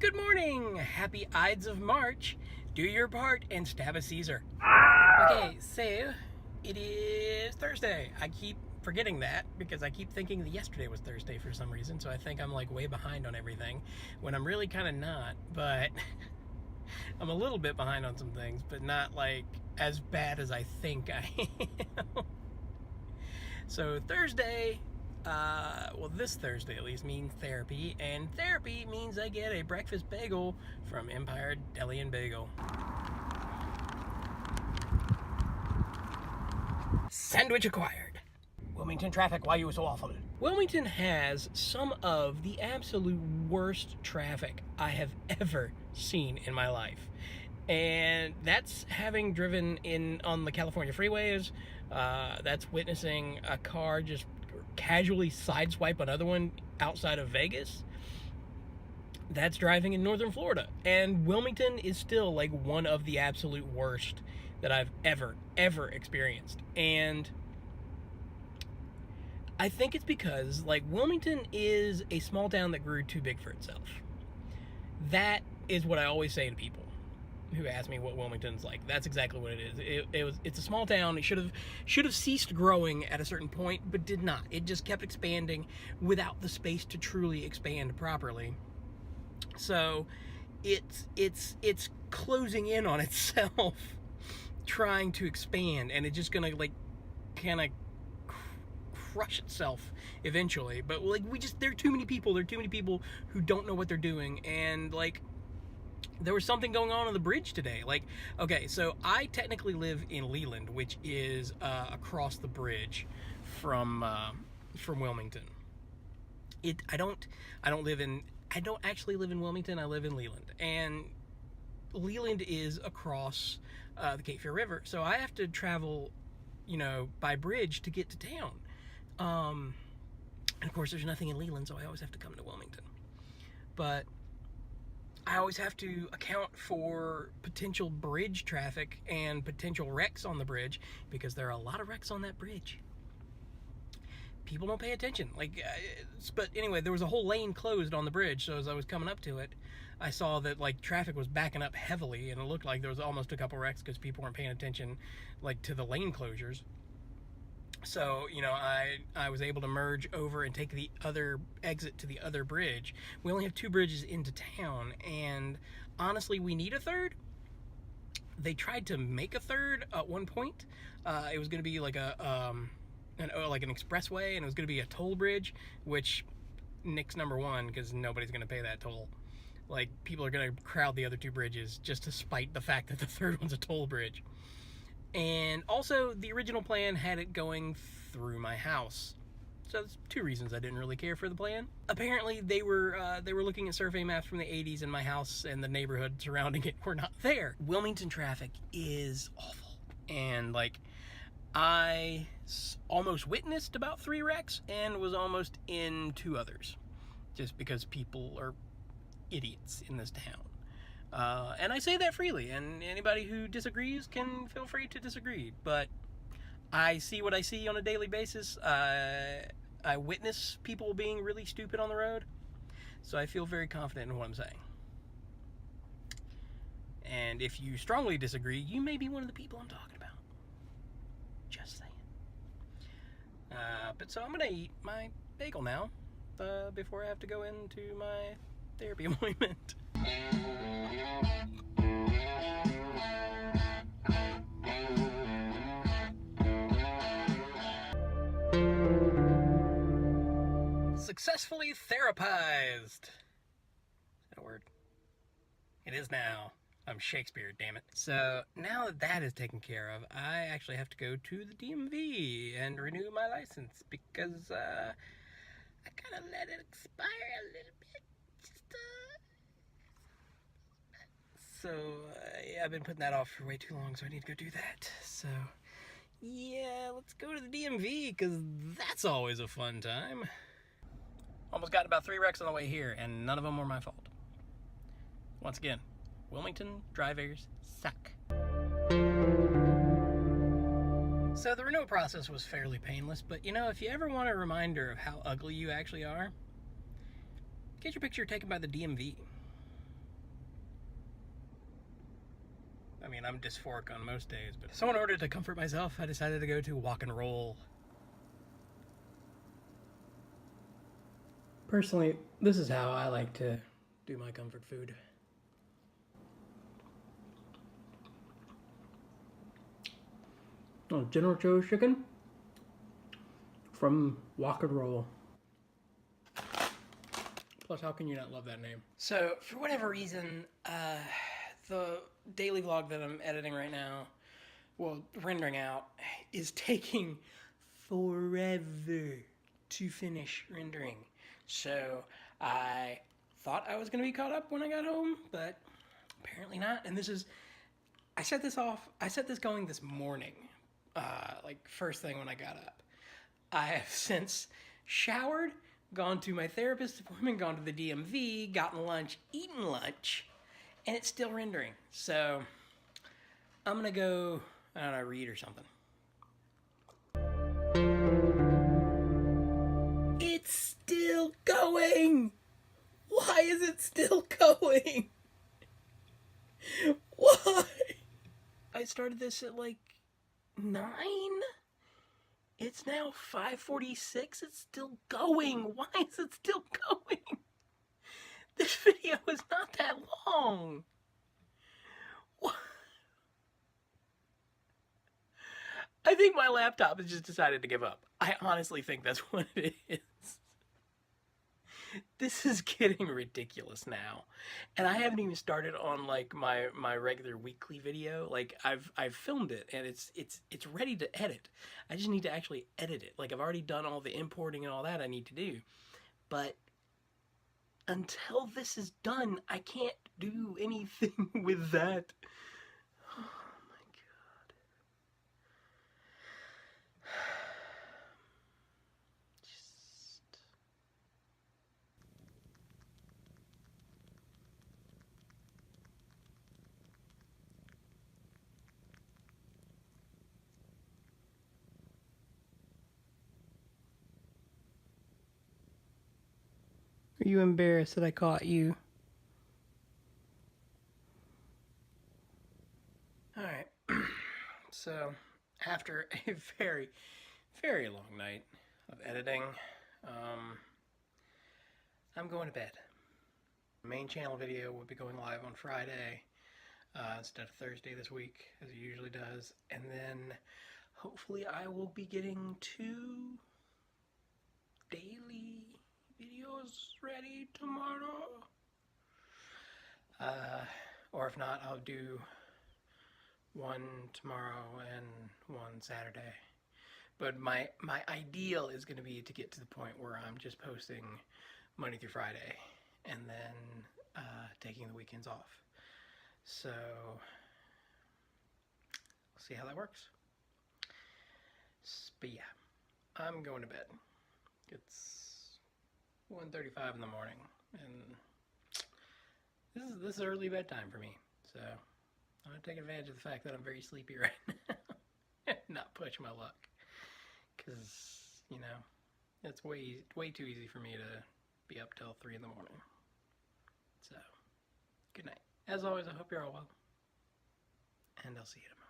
Good morning! Happy Ides of March. Do your part and stab a Caesar. Okay, so it is Thursday. I keep forgetting that because I keep thinking that yesterday was Thursday for some reason, so I think I'm like way behind on everything when I'm really kind of not, but I'm a little bit behind on some things, but not like as bad as I think I am. So Thursday, well, this Thursday at least means therapy, and therapy means I get a breakfast bagel from Empire Deli and Bagel. Sandwich acquired. Wilmington traffic, why you so awful? Wilmington has some of the absolute worst traffic I have ever seen in my life. And that's having driven in on the California freeways. That's witnessing a car just casually sideswipe another one outside of Vegas. That's driving in northern Florida. And Wilmington is still like one of the absolute worst that I've ever experienced. And I think it's because like Wilmington is a small town that grew too big for itself. That is what I always say to people who ask me what Wilmington's like. That's exactly what it is. It's a small town. It should have ceased growing at a certain point, but did not. It just kept expanding without the space to truly expand properly. So it's closing in on itself, trying to expand, and it's just gonna like kind of crush itself eventually. But like there are too many people. There are too many people who don't know what they're doing, and like there was something going on the bridge today. Like, okay, so I technically live in Leland, which is across the bridge from Wilmington. I don't actually live in Wilmington. I live in Leland, and Leland is across the Cape Fear River, so I have to travel, by bridge to get to town. And of course, there's nothing in Leland, so I always have to come to Wilmington. But I always have to account for potential bridge traffic and potential wrecks on the bridge because there are a lot of wrecks on that bridge. People don't pay attention. But anyway, there was a whole lane closed on the bridge, so as I was coming up to it, I saw that like traffic was backing up heavily, and it looked like there was almost a couple wrecks because people weren't paying attention like to the lane closures. So, I was able to merge over and take the other exit to the other bridge. We only have 2 bridges into town, and honestly, we need a third. They tried to make a third at one point. It was going to be like an expressway, and it was going to be a toll bridge, which nix number 1 because nobody's going to pay that toll. Like, people are going to crowd the other 2 bridges just to spite the fact that the third one's a toll bridge. And also, the original plan had it going through my house. So there's 2 reasons I didn't really care for the plan. Apparently, they were looking at survey maps from the 80s, and my house and the neighborhood surrounding it were not there. Wilmington traffic is awful. And, I almost witnessed about 3 wrecks and was almost in 2 others. Just because people are idiots in this town. And I say that freely, and anybody who disagrees can feel free to disagree, but I see what I see on a daily basis. I witness people being really stupid on the road, so I feel very confident in what I'm saying. And if you strongly disagree, you may be one of the people I'm talking about. Just saying. But so I'm gonna eat my bagel now, before I have to go into my therapy appointment. Successfully therapized. Is that a word? It is now. I'm Shakespeare, damn it. So now that is taken care of, I actually have to go to the DMV and renew my license because I kind of let it expire a little bit. Yeah, I've been putting that off for way too long, so I need to go do that. So, yeah, let's go to the DMV, because that's always a fun time. Almost got about 3 wrecks on the way here, and none of them were my fault. Once again, Wilmington drivers suck. So the renewal process was fairly painless, but if you ever want a reminder of how ugly you actually are, get your picture taken by the DMV. I mean, I'm dysphoric on most days, but so in order to comfort myself, I decided to go to Walk and Roll. Personally, this is how I like to do my comfort food. Oh, General Tso's chicken from Walk and Roll. Plus, how can you not love that name? So, for whatever reason, the daily vlog that I'm editing right now, well, rendering out, is taking forever to finish rendering. So, I thought I was going to be caught up when I got home, but apparently not. And this is, I set this going this morning, like first thing when I got up. I have since showered, gone to my therapist's appointment, gone to the DMV, gotten lunch, eaten lunch, and it's still rendering. So I'm gonna go, I don't know, read or something. It's still going! Why is it still going? Why? I started this at like 9? It's now 5:46. It's still going. Why is it still going? This video is not that long. What? I think my laptop has just decided to give up. I honestly think that's what it is. This is getting ridiculous now. And I haven't even started on like my regular weekly video. Like I've filmed it and it's ready to edit. I just need to actually edit it. Like I've already done all the importing and all that I need to do. But until this is done, I can't do anything with that. Oh my god. Are you embarrassed that I caught you? Alright, so after a very, very long night of editing, I'm going to bed. The main channel video will be going live on Friday instead of Thursday this week, as it usually does, and then hopefully I will be getting 2 daily videos ready tomorrow. Or if not, I'll do 1 tomorrow and 1 Saturday. But my ideal is going to be to get to the point where I'm just posting Monday through Friday and then taking the weekends off. So, we'll see how that works. But yeah, I'm going to bed. It's 1:35 in the morning, and this is early bedtime for me. So, I'm going to take advantage of the fact that I'm very sleepy right now and not push my luck. Because, you know, it's way too easy for me to be up till 3 in the morning. So, good night. As always, I hope you're all well, and I'll see you tomorrow.